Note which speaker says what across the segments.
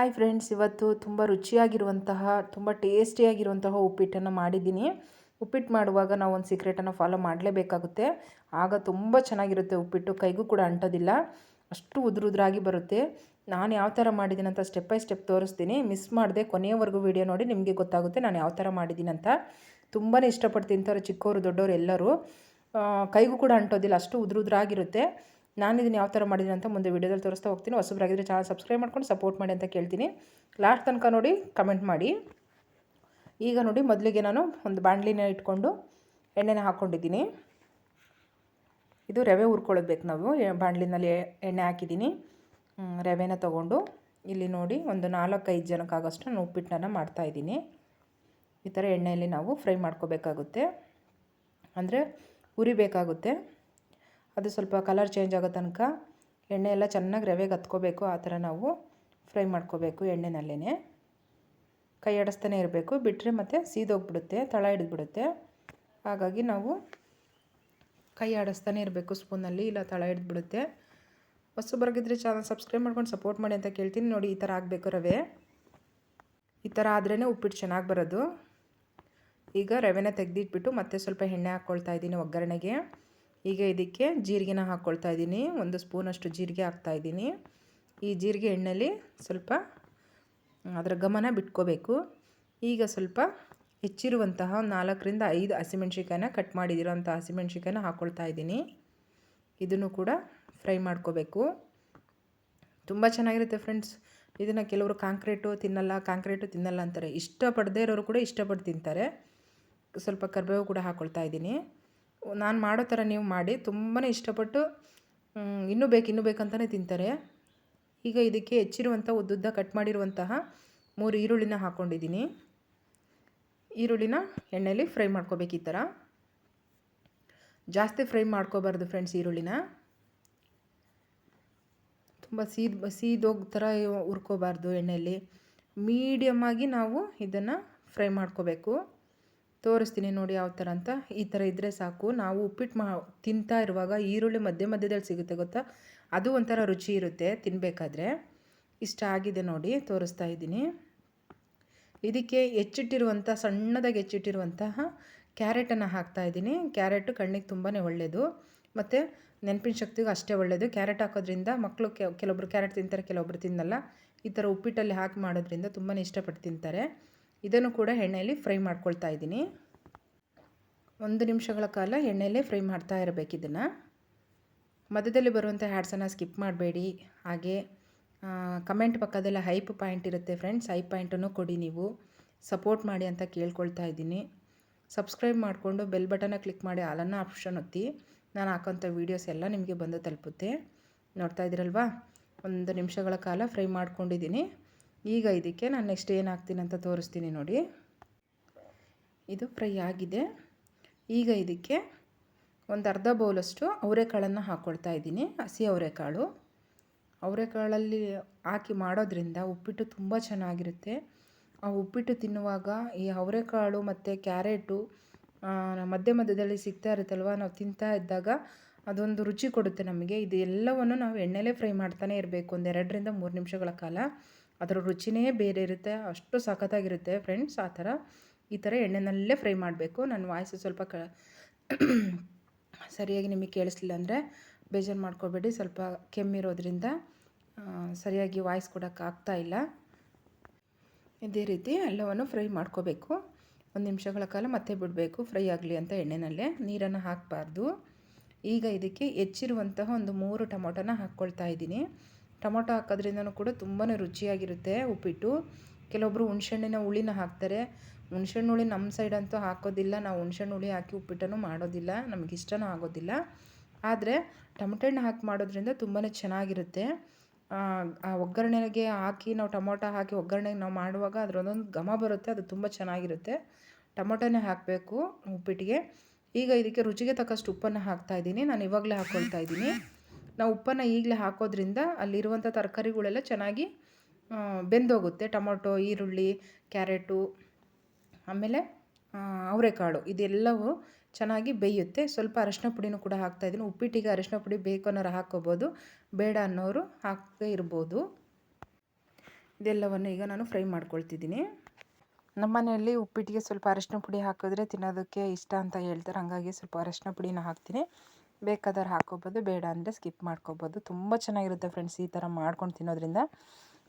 Speaker 1: Hi friends, ಇವತ್ತು ತುಂಬ ರುಚಿಯಾಗಿರುವಂತಹ ತುಂಬ ಟೇಸ್ಟಿಯಾಗಿರುವಂತಹ ಉಪ್ಪಿಟ್ಟನ್ನು ಮಾಡಿದ್ದೀನಿ. ಉಪ್ಪಿಟ್ಟು ಮಾಡುವಾಗ ನಾವು ಒಂದು ಸೀಕ್ರೆಟನ್ನು ಫಾಲೋ ಮಾಡಲೇಬೇಕಾಗುತ್ತೆ. ಆಗ ತುಂಬ ಚೆನ್ನಾಗಿರುತ್ತೆ ಉಪ್ಪಿಟ್ಟು, ಕೈಗೂ ಕೂಡ ಅಂಟೋದಿಲ್ಲ, ಅಷ್ಟು ಉದುರಾಗಿ ಬರುತ್ತೆ. ನಾನು ಯಾವ ಥರ ಮಾಡಿದ್ದೀನಿ ಅಂತ ಸ್ಟೆಪ್ ಬೈ ಸ್ಟೆಪ್ ತೋರಿಸ್ತೀನಿ. ಮಿಸ್ ಮಾಡದೆ ಕೊನೆಯವರೆಗೂ ವಿಡಿಯೋ ನೋಡಿ, ನಿಮಗೆ ಗೊತ್ತಾಗುತ್ತೆ ನಾನು ಯಾವ ಥರ ಮಾಡಿದ್ದೀನಿ ಅಂತ. ತುಂಬಾ ಇಷ್ಟಪಟ್ಟು ತಿಂತಾರೆ ಚಿಕ್ಕವರು ದೊಡ್ಡವರು ಎಲ್ಲರೂ. ಕೈಗೂ ಕೂಡ ಅಂಟೋದಿಲ್ಲ, ಅಷ್ಟು ಉದುರಾಗಿರುತ್ತೆ. ನಾನು ಇದನ್ನು ಯಾವ ಥರ ಮಾಡಿದ್ದೀನಿ ಅಂತ ಮುಂದೆ ವೀಡಿಯೋದಲ್ಲಿ ತೋರಿಸ್ತಾ ಹೋಗ್ತೀನಿ. ಹೊಸಬರಾಗಿದ್ದರೆ ಚಾನಲ್ ಸಬ್ಸ್ಕ್ರೈಬ್ ಮಾಡ್ಕೊಂಡು ಸಪೋರ್ಟ್ ಮಾಡಿ ಅಂತ ಕೇಳ್ತೀನಿ. ಲಾಸ್ಟ್ ತನಕ ನೋಡಿ, ಕಮೆಂಟ್ ಮಾಡಿ. ಈಗ ನೋಡಿ, ಮೊದಲಿಗೆ ನಾನು ಒಂದು ಬಾಣಲಿನ ಇಟ್ಕೊಂಡು ಎಣ್ಣೆನ ಹಾಕ್ಕೊಂಡಿದ್ದೀನಿ. ಇದು ರವೆ ಹುರ್ಕೊಳ್ಳೋದು ನಾವು. ಬಾಣಲಿನಲ್ಲಿ ಎಣ್ಣೆ ಹಾಕಿದ್ದೀನಿ. ರವೆನ ತೊಗೊಂಡು ಇಲ್ಲಿ ನೋಡಿ ಒಂದು 4-5 ಜನಕ್ಕಾಗೋಷ್ಟು ನಾನು ಉಪ್ಪಿಟ್ಟನ್ನು ಮಾಡ್ತಾಯಿದ್ದೀನಿ. ಈ ಥರ ಎಣ್ಣೆಯಲ್ಲಿ ನಾವು ಫ್ರೈ ಮಾಡ್ಕೋಬೇಕಾಗುತ್ತೆ, ಅಂದರೆ ಹುರಿಬೇಕಾಗುತ್ತೆ. ಅದು ಸ್ವಲ್ಪ ಕಲರ್ ಚೇಂಜ್ ಆಗೋ ತನಕ ಎಣ್ಣೆ ಎಲ್ಲ ಚೆನ್ನಾಗಿ ರವೆಗೆ ಹತ್ಕೋಬೇಕು. ಆ ಥರ ನಾವು ಫ್ರೈ ಮಾಡ್ಕೋಬೇಕು ಎಣ್ಣೆನಲ್ಲೇ. ಕೈ ಆಡಿಸ್ತಾನೆ ಇರಬೇಕು, ಬಿಟ್ಟರೆ ಮತ್ತು ಸೀದೋಗ್ಬಿಡುತ್ತೆ, ತಳ ಹಿಡಿದ್ಬಿಡುತ್ತೆ. ಹಾಗಾಗಿ ನಾವು ಕೈ ಆಡಿಸ್ತಾನೆ ಇರಬೇಕು ಸ್ಪೂನಲ್ಲಿ, ಇಲ್ಲ ತಳ ಹಿಡಿದ್ಬಿಡುತ್ತೆ. ಹೊಸಬರಾಗಿದ್ದರೆ ಚಾನಲ್ ಸಬ್ಸ್ಕ್ರೈಬ್ ಮಾಡ್ಕೊಂಡು ಸಪೋರ್ಟ್ ಮಾಡಿ ಅಂತ ಕೇಳ್ತೀನಿ. ನೋಡಿ, ಈ ಥರ ಆಗಬೇಕು ರವೆ. ಈ ಥರ ಆದ್ರೇ ಉಪ್ಪಿಟ್ಟು ಚೆನ್ನಾಗಿ ಬರೋದು. ಈಗ ರವೆನ ತೆಗೆದಿಟ್ಬಿಟ್ಟು ಮತ್ತೆ ಸ್ವಲ್ಪ ಎಣ್ಣೆ ಹಾಕ್ಕೊಳ್ತಾ ಇದ್ದೀನಿ ಒಗ್ಗರಣೆಗೆ. ಈಗ ಇದಕ್ಕೆ ಜೀರಿಗೆನ ಹಾಕ್ಕೊಳ್ತಾ ಇದ್ದೀನಿ. 1 ಸ್ಪೂನಷ್ಟು ಜೀರಿಗೆ ಹಾಕ್ತಾಯಿದ್ದೀನಿ. ಈ ಜೀರಿಗೆ ಎಣ್ಣೆಯಲ್ಲಿ ಸ್ವಲ್ಪ ಅದರ ಘಮನ ಬಿಟ್ಕೋಬೇಕು. ಈಗ ಸ್ವಲ್ಪ ಹೆಚ್ಚಿರುವಂತಹ 4-5 ಹಸಿಮೆಣ್ಸಿಕಾಯಿನ ಕಟ್ ಮಾಡಿದಿರೋಂಥ ಹಸಿಮೆಣ್ಸಿಕಾಯಿನ ಹಾಕ್ಕೊಳ್ತಾ ಇದ್ದೀನಿ. ಇದನ್ನು ಕೂಡ ಫ್ರೈ ಮಾಡ್ಕೋಬೇಕು. ತುಂಬ ಚೆನ್ನಾಗಿರುತ್ತೆ ಫ್ರೆಂಡ್ಸ್. ಇದನ್ನು ಕೆಲವರು ಕಾಂಕ್ರೀಟು ತಿನ್ನಲ್ಲ ಅಂತಾರೆ. ಇಷ್ಟಪಡದೇ ಇರೋರು ಕೂಡ ಇಷ್ಟಪಟ್ಟು ತಿಂತಾರೆ. ಸ್ವಲ್ಪ ಕರಿಬೇವು ಕೂಡ ಹಾಕ್ಕೊಳ್ತಾ ಇದ್ದೀನಿ. ನಾನು ಮಾಡೋ ಥರ ನೀವು ಮಾಡಿ, ತುಂಬಾ ಇಷ್ಟಪಟ್ಟು ಇನ್ನೂ ಬೇಕಂತಲೇ ತಿಂತಾರೆ. ಈಗ ಇದಕ್ಕೆ ಹೆಚ್ಚಿರುವಂಥ ಉದ್ದುದ್ದ ಕಟ್ ಮಾಡಿರುವಂತಹ 3 ಈರುಳ್ಳಿನ ಹಾಕ್ಕೊಂಡಿದ್ದೀನಿ. ಈರುಳ್ಳಿನ ಎಣ್ಣೆಯಲ್ಲಿ ಫ್ರೈ ಮಾಡ್ಕೋಬೇಕು. ಈ ಥರ ಜಾಸ್ತಿ ಫ್ರೈ ಮಾಡ್ಕೋಬಾರ್ದು ಫ್ರೆಂಡ್ಸ್. ಈರುಳ್ಳಿನ ತುಂಬ ಸೀದೋಗೋ ಥರ ಹುರ್ಕೋಬಾರ್ದು ಎಣ್ಣೆಯಲ್ಲಿ. ಮೀಡಿಯಮ್ಮಾಗಿ ನಾವು ಇದನ್ನು ಫ್ರೈ ಮಾಡ್ಕೋಬೇಕು. ತೋರಿಸ್ತೀನಿ ನೋಡಿ ಯಾವ ಥರ ಅಂತ. ಈ ಥರ ಇದ್ದರೆ ಸಾಕು. ನಾವು ಉಪ್ಪಿಟ್ಟು ತಿಂತಾ ಇರುವಾಗ ಈರುಳ್ಳಿ ಮಧ್ಯದಲ್ಲಿ ಸಿಗುತ್ತೆ ಗೊತ್ತಾ, ಅದು ಒಂಥರ ರುಚಿ ಇರುತ್ತೆ ತಿನ್ನಬೇಕಾದ್ರೆ. ಇಷ್ಟ ಆಗಿದೆ ನೋಡಿ, ತೋರಿಸ್ತಾ ಇದ್ದೀನಿ. ಇದಕ್ಕೆ ಸಣ್ಣದಾಗಿ ಹೆಚ್ಚಿಟ್ಟಿರುವಂತಹ ಕ್ಯಾರೆಟನ್ನು ಹಾಕ್ತಾಯಿದ್ದೀನಿ. ಕ್ಯಾರೆಟು ಕಣ್ಣಿಗೆ ತುಂಬಾ ಒಳ್ಳೆಯದು, ಮತ್ತು ನೆನಪಿನ ಶಕ್ತಿಗೂ ಅಷ್ಟೇ ಒಳ್ಳೆಯದು. ಕ್ಯಾರೆಟ್ ಹಾಕೋದ್ರಿಂದ ಮಕ್ಕಳು ಕೆಲವೊಬ್ರು ಕ್ಯಾರೆಟ್ ತಿಂತಾರೆ, ಕೆಲವೊಬ್ರು ತಿನ್ನಲ್ಲ. ಈ ಥರ ಉಪ್ಪಿಟ್ಟಲ್ಲಿ ಹಾಕಿ ಮಾಡೋದ್ರಿಂದ ತುಂಬಾ ಇಷ್ಟಪಟ್ಟು ತಿಂತಾರೆ. ಇದನ್ನು ಕೂಡ ಎಣ್ಣೆಯಲ್ಲಿ ಫ್ರೈ ಮಾಡ್ಕೊಳ್ತಾ ಇದ್ದೀನಿ. 1 ನಿಮಿಷಗಳ ಕಾಲ ಎಣ್ಣೆಯಲ್ಲೇ ಫ್ರೈ ಮಾಡ್ತಾ ಇರಬೇಕು. ಇದನ್ನು ಮಧ್ಯದಲ್ಲಿ ಬರುವಂಥ ಹ್ಯಾಡ್ಸನ್ನು ಸ್ಕಿಪ್ ಮಾಡಬೇಡಿ. ಹಾಗೆ ಕಮೆಂಟ್ ಪಕ್ಕದಲ್ಲ ಹೈಪ್ ಪಾಯಿಂಟ್ ಇರುತ್ತೆ ಫ್ರೆಂಡ್ಸ್, ಹೈಪ್ ಪಾಯಿಂಟನ್ನು ಕೊಡಿ, ನೀವು ಸಪೋರ್ಟ್ ಮಾಡಿ ಅಂತ ಕೇಳ್ಕೊಳ್ತಾ ಇದ್ದೀನಿ. ಸಬ್ಸ್ಕ್ರೈಬ್ ಮಾಡಿಕೊಂಡು ಬೆಲ್ ಬಟನ್ನ ಕ್ಲಿಕ್ ಮಾಡಿ ಆಲನ್ನು ಆಪ್ಷನ್ ಒತ್ತಿ. ನಾನು ಹಾಕೋಂಥ ವೀಡಿಯೋಸ್ ಎಲ್ಲ ನಿಮಗೆ ಬಂದು ತಲುಪುತ್ತೆ. ನೋಡ್ತಾ ಇದ್ದೀರಲ್ವಾ, 1 ನಿಮಿಷಗಳ ಕಾಲ ಫ್ರೈ ಮಾಡ್ಕೊಂಡಿದ್ದೀನಿ. ಈಗ ಇದಕ್ಕೆ ನಾನು ನೆಕ್ಸ್ಟ್ ಏನು ಹಾಕ್ತೀನಿ ಅಂತ ತೋರಿಸ್ತೀನಿ ನೋಡಿ. ಇದು ಫ್ರೈ ಆಗಿದೆ. ಈಗ ಇದಕ್ಕೆ ಒಂದು ಅರ್ಧ ಬೌಲಷ್ಟು ಅವರೆಕಾಳನ್ನು ಹಾಕ್ಕೊಳ್ತಾ ಇದ್ದೀನಿ. ಹಸಿ ಅವರೆಕಾಳಲ್ಲಿ ಹಾಕಿ ಮಾಡೋದ್ರಿಂದ ಉಪ್ಪಿಟ್ಟು ತುಂಬ ಚೆನ್ನಾಗಿರುತ್ತೆ. ಆ ಉಪ್ಪಿಟ್ಟು ತಿನ್ನುವಾಗ ಈ ಅವರೆಕಾಳು ಮತ್ತು ಕ್ಯಾರೆಟು ಮಧ್ಯದಲ್ಲಿ ಸಿಗ್ತಾ ಇರುತ್ತಲ್ವ, ನಾವು ತಿಂತಾ ಇದ್ದಾಗ ಅದೊಂದು ರುಚಿ ಕೊಡುತ್ತೆ ನಮಗೆ. ಇದು ಎಲ್ಲವನ್ನು ನಾವು ಎಣ್ಣೆಲೇ ಫ್ರೈ ಮಾಡ್ತಾನೆ ಇರಬೇಕು 2-3 ನಿಮಿಷಗಳ ಕಾಲ. ಅದರ ರುಚಿನೇ ಬೇರೆ ಇರುತ್ತೆ, ಅಷ್ಟು ಸಖತ್ತಾಗಿರುತ್ತೆ ಫ್ರೆಂಡ್ಸ್. ಈ ಥರ ಎಣ್ಣೆನಲ್ಲೇ ಫ್ರೈ ಮಾಡಬೇಕು. ನನ್ನ ವಾಯ್ಸು ಸ್ವಲ್ಪ ಸರಿಯಾಗಿ ನಿಮಗೆ ಕೇಳಿಸ್ಲಿಲ್ಲ ಅಂದರೆ ಬೇಜಾರು ಮಾಡ್ಕೋಬೇಡಿ. ಸ್ವಲ್ಪ ಕೆಮ್ಮಿರೋದ್ರಿಂದ ಸರಿಯಾಗಿ ವಾಯ್ಸ್ ಕೊಡೋಕ್ಕಾಗ್ತಾಯಿಲ್ಲ. ಇದೇ ರೀತಿ ಎಲ್ಲವನ್ನು ಫ್ರೈ ಮಾಡ್ಕೋಬೇಕು. 1 ನಿಮಿಷಗಳ ಕಾಲ ಮತ್ತೆ ಬಿಡಬೇಕು ಫ್ರೈ ಆಗಲಿ ಅಂತ ಎಣ್ಣೆನಲ್ಲೇ. ನೀರನ್ನು ಹಾಕಬಾರ್ದು. ಈಗ ಇದಕ್ಕೆ ಹೆಚ್ಚಿರುವಂತಹ ಒಂದು 3 ಟೊಮೊಟೊನ ಹಾಕ್ಕೊಳ್ತಾ ಇದ್ದೀನಿ. ಟೊಮೊಟೊ ಹಾಕೋದ್ರಿಂದನೂ ಕೂಡ ತುಂಬಾ ರುಚಿಯಾಗಿರುತ್ತೆ ಉಪ್ಪಿಟ್ಟು. ಕೆಲವೊಬ್ಬರು ಹುಣಸೆಹಣ್ಣಿನ ಹುಳಿನ ಹಾಕ್ತಾರೆ. ಹುಣಸೆಹಣ್ಣು ಹುಳಿ ನಮ್ಮ ಸೈಡಂತೂ ಹಾಕೋದಿಲ್ಲ. ನಾವು ಹುಣಸೆಹಣ್ಣು ಹುಳಿ ಹಾಕಿ ಉಪ್ಪಿಟ್ಟನ್ನು ಮಾಡೋದಿಲ್ಲ, ನಮಗೆ ಇಷ್ಟನೂ ಆಗೋದಿಲ್ಲ. ಆದರೆ ಟೊಮೊಟೊ ಹಣ್ಣು ಹಾಕಿ ಮಾಡೋದ್ರಿಂದ ತುಂಬಾ ಚೆನ್ನಾಗಿರುತ್ತೆ. ಆ ಒಗ್ಗರಣೆಗೆ ಹಾಕಿ ನಾವು ಟೊಮೊಟೊ ಹಾಕಿ ಒಗ್ಗರಣೆಗೆ ನಾವು ಮಾಡುವಾಗ ಅದರೊಂದೊಂದು ಘಮ ಬರುತ್ತೆ, ಅದು ತುಂಬ ಚೆನ್ನಾಗಿರುತ್ತೆ. ಟೊಮೊಟೊನೇ ಹಾಕಬೇಕು ಉಪ್ಪಿಟ್ಟಿಗೆ. ಈಗ ಇದಕ್ಕೆ ರುಚಿಗೆ ತಕ್ಕಷ್ಟು ಉಪ್ಪನ್ನು ಹಾಕ್ತಾಯಿದ್ದೀನಿ. ನಾನು ಇವಾಗಲೇ ಹಾಕ್ಕೊಳ್ತಾ ಇದ್ದೀನಿ. ನಾವು ಉಪ್ಪನ್ನು ಈಗಲೇ ಹಾಕೋದ್ರಿಂದ ಅಲ್ಲಿರುವಂಥ ತರಕಾರಿಗಳೆಲ್ಲ ಚೆನ್ನಾಗಿ ಬೆಂದೋಗುತ್ತೆ. ಟೊಮೊಟೊ, ಈರುಳ್ಳಿ, ಕ್ಯಾರೆಟು, ಆಮೇಲೆ ಅವರೆಕಾಳು ಇದೆಲ್ಲವೂ ಚೆನ್ನಾಗಿ ಬೇಯುತ್ತೆ. ಸ್ವಲ್ಪ ಅರಿಶಿನ ಪುಡಿನೂ ಕೂಡ ಹಾಕ್ತಾಯಿದ್ದೀನಿ. ಉಪ್ಪಿಟ್ಟಿಗೆ ಅರಿಶಿನ ಪುಡಿ ಬೇಕು ಅನ್ನೋರು ಹಾಕ್ಕೋಬೋದು, ಬೇಡ ಅನ್ನೋರು ಹಾಕದೇ ಇರ್ಬೋದು. ಇದೆಲ್ಲವನ್ನು ಈಗ ನಾನು ಫ್ರೈ ಮಾಡ್ಕೊಳ್ತಿದ್ದೀನಿ. ನಮ್ಮ ಮನೆಯಲ್ಲಿ ಉಪ್ಪಿಟ್ಟಿಗೆ ಸ್ವಲ್ಪ ಅರಶಿನ ಪುಡಿ ಹಾಕಿದ್ರೆ ತಿನ್ನೋದಕ್ಕೆ ಇಷ್ಟ ಅಂತ ಹೇಳ್ತಾರೆ, ಹಾಗಾಗಿ ಸ್ವಲ್ಪ ಅರಶಿನ ಪುಡಿನ ಹಾಕ್ತೀನಿ. ಬೇಕಾದ್ರೆ ಹಾಕ್ಕೋಬೋದು, ಬೇಡ ಅಂದರೆ ಸ್ಕಿಪ್ ಮಾಡ್ಕೋಬೋದು. ತುಂಬ ಚೆನ್ನಾಗಿರುತ್ತೆ ಫ್ರೆಂಡ್ಸ್ ಈ ಥರ ಮಾಡ್ಕೊಂಡು ತಿನ್ನೋದ್ರಿಂದ.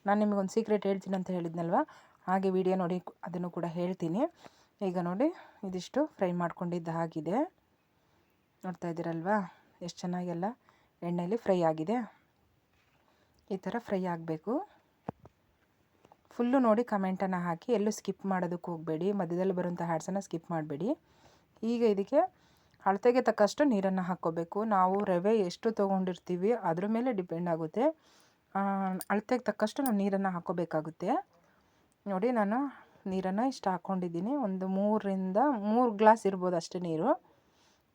Speaker 1: ನಾನು ನಿಮಗೊಂದು ಸೀಕ್ರೆಟ್ ಹೇಳ್ತೀನಿ ಅಂತ ಹೇಳಿದ್ನಲ್ವ, ಹಾಗೆ ವಿಡಿಯೋ ನೋಡಿ ಅದನ್ನು ಕೂಡ ಹೇಳ್ತೀನಿ. ಈಗ ನೋಡಿ ಇದಿಷ್ಟು ಫ್ರೈ ಮಾಡ್ಕೊಂಡಿದ್ದು ಆಗಿದೆ, ನೋಡ್ತಾ ಇದ್ದೀರಲ್ವಾ ಎಷ್ಟು ಚೆನ್ನಾಗೆಲ್ಲ ಎಣ್ಣೆಯಲ್ಲಿ ಫ್ರೈ ಆಗಿದೆ. ಈ ಥರ ಫ್ರೈ ಆಗಬೇಕು. ಫುಲ್ಲು ನೋಡಿ ಕಮೆಂಟನ್ನು ಹಾಕಿ, ಎಲ್ಲೂ ಸ್ಕಿಪ್ ಮಾಡೋದಕ್ಕೆ ಹೋಗಬೇಡಿ, ಮಧ್ಯದಲ್ಲಿ ಬರುವಂಥ ಹ್ಯಾಡ್ಸನ್ನು ಸ್ಕಿಪ್ ಮಾಡಬೇಡಿ. ಈಗ ಇದಕ್ಕೆ ಅಳತೆಗೆ ತಕ್ಕಷ್ಟು ನೀರನ್ನು ಹಾಕ್ಕೋಬೇಕು. ನಾವು ರವೆ ಎಷ್ಟು ತೊಗೊಂಡಿರ್ತೀವಿ ಅದ್ರ ಮೇಲೆ ಡಿಪೆಂಡ್ ಆಗುತ್ತೆ. ಅಳತೆಗೆ ತಕ್ಕಷ್ಟು ನಾವು ನೀರನ್ನು ಹಾಕ್ಕೋಬೇಕಾಗುತ್ತೆ. ನೋಡಿ ನಾನು ನೀರನ್ನು ಇಷ್ಟು ಹಾಕ್ಕೊಂಡಿದ್ದೀನಿ. ಒಂದು 3 ಗ್ಲಾಸ್ ಇರ್ಬೋದು ಅಷ್ಟೇ ನೀರು.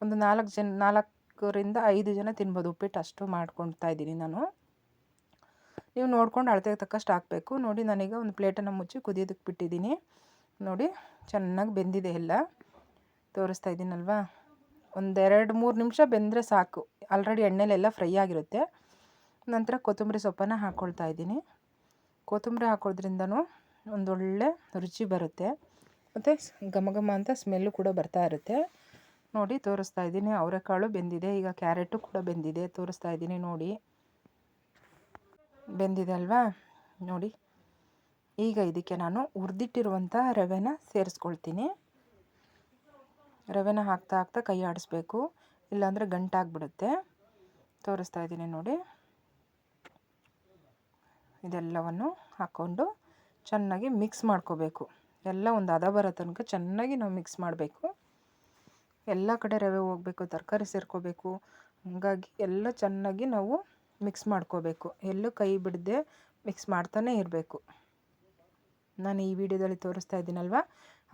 Speaker 1: ಒಂದು 4ರಿಂದ 5 ಜನ ತಿನ್ಬೋದು ಉಪ್ಪಿಟ್ಟು, ಅಷ್ಟು ಮಾಡ್ಕೊಳ್ತಾ ಇದ್ದೀನಿ ನಾನು. ನೀವು ನೋಡ್ಕೊಂಡು ಅಳತೆಗೆ ತಕ್ಕಷ್ಟು ಹಾಕಬೇಕು. ನೋಡಿ ನಾನೀಗ ಒಂದು ಪ್ಲೇಟನ್ನು ಮುಚ್ಚಿ ಕುದಿಯೋದಕ್ಕೆ ಬಿಟ್ಟಿದ್ದೀನಿ. ನೋಡಿ ಚೆನ್ನಾಗಿ ಬೆಂದಿದೆ ಎಲ್ಲ, ತೋರಿಸ್ತಾ ಇದ್ದೀನಲ್ವಾ. ಒಂದು 2-3 ನಿಮಿಷ ಬೆಂದರೆ ಸಾಕು, ಆಲ್ರೆಡಿ ಎಣ್ಣೆಲೆಲ್ಲ ಫ್ರೈ ಆಗಿರುತ್ತೆ. ನಂತರ ಕೊತ್ತಂಬರಿ ಸೊಪ್ಪನ್ನು ಹಾಕ್ಕೊಳ್ತಾ ಇದ್ದೀನಿ. ಕೊತ್ತಂಬರಿ ಹಾಕೋದ್ರಿಂದನೂ ಒಂದೊಳ್ಳೆ ರುಚಿ ಬರುತ್ತೆ, ಮತ್ತು ಘಮ ಘಮ ಅಂತ ಸ್ಮೆಲ್ಲು ಕೂಡ ಬರ್ತಾ ಇರುತ್ತೆ. ನೋಡಿ ತೋರಿಸ್ತಾ ಇದ್ದೀನಿ, ಅವರೆಕಾಳು ಬೆಂದಿದೆ. ಈಗ ಕ್ಯಾರೆಟು ಕೂಡ ಬೆಂದಿದೆ, ತೋರಿಸ್ತಾ ಇದ್ದೀನಿ ನೋಡಿ, ಬೆಂದಿದೆ ಅಲ್ವಾ. ನೋಡಿ ಈಗ ಇದಕ್ಕೆ ನಾನು ಹುರಿದಿಟ್ಟಿರುವಂಥ ರವೆನ ಸೇರಿಸ್ಕೊಳ್ತೀನಿ. ರವೆನ ಹಾಕ್ತಾ ಕೈ ಆಡಿಸ್ಬೇಕು, ಇಲ್ಲಾಂದರೆ ಗಂಟಾಗ್ಬಿಡುತ್ತೆ. ತೋರಿಸ್ತಾ ಇದ್ದೀನಿ ನೋಡಿ. ಇದೆಲ್ಲವನ್ನು ಹಾಕ್ಕೊಂಡು ಚೆನ್ನಾಗಿ ಮಿಕ್ಸ್ ಮಾಡ್ಕೋಬೇಕು. ಎಲ್ಲ ಒಂದು ಹದ ಬರೋ ತನಕ ಚೆನ್ನಾಗಿ ನಾವು ಮಿಕ್ಸ್ ಮಾಡಬೇಕು. ಎಲ್ಲ ಕಡೆ ರವೆ ಹೋಗಬೇಕು, ತರಕಾರಿ ಸೇರ್ಕೋಬೇಕು, ಹಾಗಾಗಿ ಎಲ್ಲ ಚೆನ್ನಾಗಿ ನಾವು ಮಿಕ್ಸ್ ಮಾಡ್ಕೋಬೇಕು. ಎಲ್ಲೂ ಕೈ ಬಿಡದೆ ಮಿಕ್ಸ್ ಮಾಡ್ತಾನೆ ಇರಬೇಕು. ನಾನು ಈ ವಿಡಿಯೋದಲ್ಲಿ ತೋರಿಸ್ತಾ ಇದ್ದೀನಲ್ವ,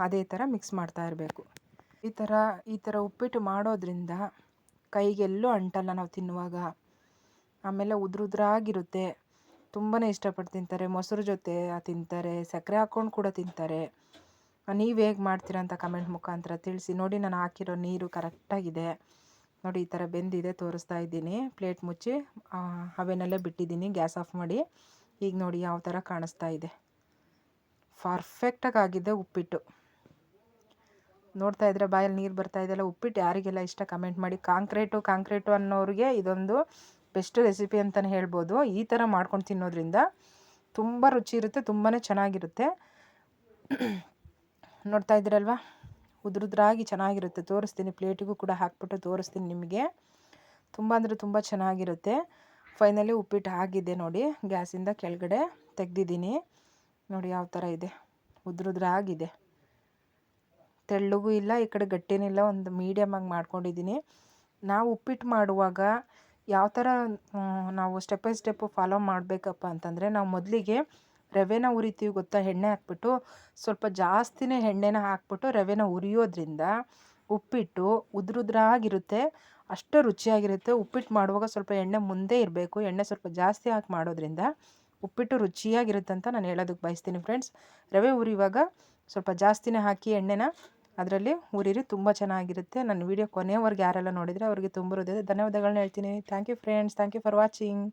Speaker 1: ಅದೇ ಥರ ಮಿಕ್ಸ್ ಮಾಡ್ತಾ ಇರಬೇಕು. ಈ ಥರ ಉಪ್ಪಿಟ್ಟು ಮಾಡೋದ್ರಿಂದ ಕೈಗೆಲ್ಲೂ ಅಂಟಲ್ಲ ನಾವು ತಿನ್ನುವಾಗ. ಆಮೇಲೆ ಉದ್ರುದ್ರಾಗಿರುತ್ತೆ, ತುಂಬಾ ಇಷ್ಟಪಟ್ಟು ತಿಂತಾರೆ. ಮೊಸರು ಜೊತೆ ತಿಂತಾರೆ, ಸಕ್ಕರೆ ಹಾಕ್ಕೊಂಡು ಕೂಡ ತಿಂತಾರೆ. ನೀವು ಹೇಗೆ ಮಾಡ್ತೀರಾ ಅಂತ ಕಮೆಂಟ್ ಮುಖಾಂತರ ತಿಳಿಸಿ. ನೋಡಿ ನಾನು ಹಾಕಿರೋ ನೀರು ಕರೆಕ್ಟಾಗಿದೆ. ನೋಡಿ ಈ ಥರ ಬೆಂದಿದೆ, ತೋರಿಸ್ತಾ ಇದ್ದೀನಿ. ಪ್ಲೇಟ್ ಮುಚ್ಚಿ ಹಬೆನಲ್ಲೇ ಬಿಟ್ಟಿದ್ದೀನಿ, ಗ್ಯಾಸ್ ಆಫ್ ಮಾಡಿ. ಈಗ ನೋಡಿ ಯಾವ ಥರ ಕಾಣಿಸ್ತಾ ಇದೆ, ಪರ್ಫೆಕ್ಟಾಗಿ ಆಗಿದೆ ಉಪ್ಪಿಟ್ಟು. ನೋಡ್ತಾ ಇದ್ರೆ ಬಾಯಲ್ಲಿ ನೀರು ಬರ್ತಾ ಇದೆಯಲ್ಲ. ಉಪ್ಪಿಟ್ಟು ಯಾರಿಗೆಲ್ಲ ಇಷ್ಟ ಕಮೆಂಟ್ ಮಾಡಿ. ಕಾಂಕ್ರೀಟು ಅನ್ನೋರಿಗೆ ಇದೊಂದು ಬೆಸ್ಟ್ ರೆಸಿಪಿ ಅಂತಲೇ ಹೇಳ್ಬೋದು. ಈ ಥರ ಮಾಡ್ಕೊಂಡು ತಿನ್ನೋದ್ರಿಂದ ತುಂಬ ರುಚಿ ಇರುತ್ತೆ, ತುಂಬಾ ಚೆನ್ನಾಗಿರುತ್ತೆ. ನೋಡ್ತಾ ಇದ್ದೀರಲ್ವ, ಉದ್ರುದ್ರಾಗಿ ಚೆನ್ನಾಗಿರುತ್ತೆ. ತೋರಿಸ್ತೀನಿ, ಪ್ಲೇಟಿಗೂ ಕೂಡ ಹಾಕ್ಬಿಟ್ಟು ತೋರಿಸ್ತೀನಿ ನಿಮಗೆ. ತುಂಬ ಅಂದರೆ ತುಂಬ ಚೆನ್ನಾಗಿರುತ್ತೆ. ಫೈನಲಿ ಉಪ್ಪಿಟ್ಟು ಆಗಿದೆ ನೋಡಿ, ಗ್ಯಾಸಿಂದ ಕೆಳಗಡೆ ತೆಗ್ದಿದ್ದೀನಿ. ನೋಡಿ ಯಾವ ಥರ ಇದೆ, ಉದ್ರುದ್ರಾಗಿದೆ, ತೆಳ್ಳಗೂ ಇಲ್ಲ, ಈ ಕಡೆ ಗಟ್ಟಿನಿಲ್ಲ, ಒಂದು ಮೀಡಿಯಮಾಗಿ ಮಾಡ್ಕೊಂಡಿದ್ದೀನಿ. ನಾವು ಉಪ್ಪಿಟ್ಟು ಮಾಡುವಾಗ ಯಾವ ಥರ ನಾವು ಸ್ಟೆಪ್ ಬೈ ಸ್ಟೆಪ್ಪು ಫಾಲೋ ಮಾಡಬೇಕಪ್ಪ ಅಂತಂದರೆ, ನಾವು ಮೊದಲಿಗೆ ರವೆನ ಹುರಿತೀವಿ ಗೊತ್ತಾ, ಎಣ್ಣೆ ಹಾಕ್ಬಿಟ್ಟು ಸ್ವಲ್ಪ ಜಾಸ್ತಿನೇ ಎಣ್ಣೆನ ಹಾಕ್ಬಿಟ್ಟು ರವೆನ ಹುರಿಯೋದ್ರಿಂದ ಉಪ್ಪಿಟ್ಟು ಉದ್ರುದ್ರಾಗಿರುತ್ತೆ, ಅಷ್ಟು ರುಚಿಯಾಗಿರುತ್ತೆ. ಉಪ್ಪಿಟ್ಟು ಮಾಡುವಾಗ ಸ್ವಲ್ಪ ಎಣ್ಣೆ ಮುಂದೆ ಇರಬೇಕು, ಎಣ್ಣೆ ಸ್ವಲ್ಪ ಜಾಸ್ತಿ ಹಾಕಿ ಮಾಡೋದ್ರಿಂದ ಉಪ್ಪಿಟ್ಟು ರುಚಿಯಾಗಿರುತ್ತೆ ಅಂತ ನಾನು ಹೇಳೋದಕ್ಕೆ ಬಯಸ್ತೀನಿ ಫ್ರೆಂಡ್ಸ್. ರವೆ ಹುರಿಯುವಾಗ ಸ್ವಲ್ಪ ಜಾಸ್ತಿನೇ ಹಾಕಿ ಎಣ್ಣೆನ ಅದರಲ್ಲಿ ಹುರಿರಿ, ತುಂಬ ಚೆನ್ನಾಗಿರುತ್ತೆ. ನನ್ನ ವಿಡಿಯೋ ಕೊನೆಯವರೆಗೆ ಯಾರೆಲ್ಲ ನೋಡಿದರೆ ಅವರಿಗೆ ತುಂಬ ಹೃದಯದ ಧನ್ಯವಾದಗಳನ್ನ ಹೇಳ್ತೀನಿ. Thank you friends, thank you for watching.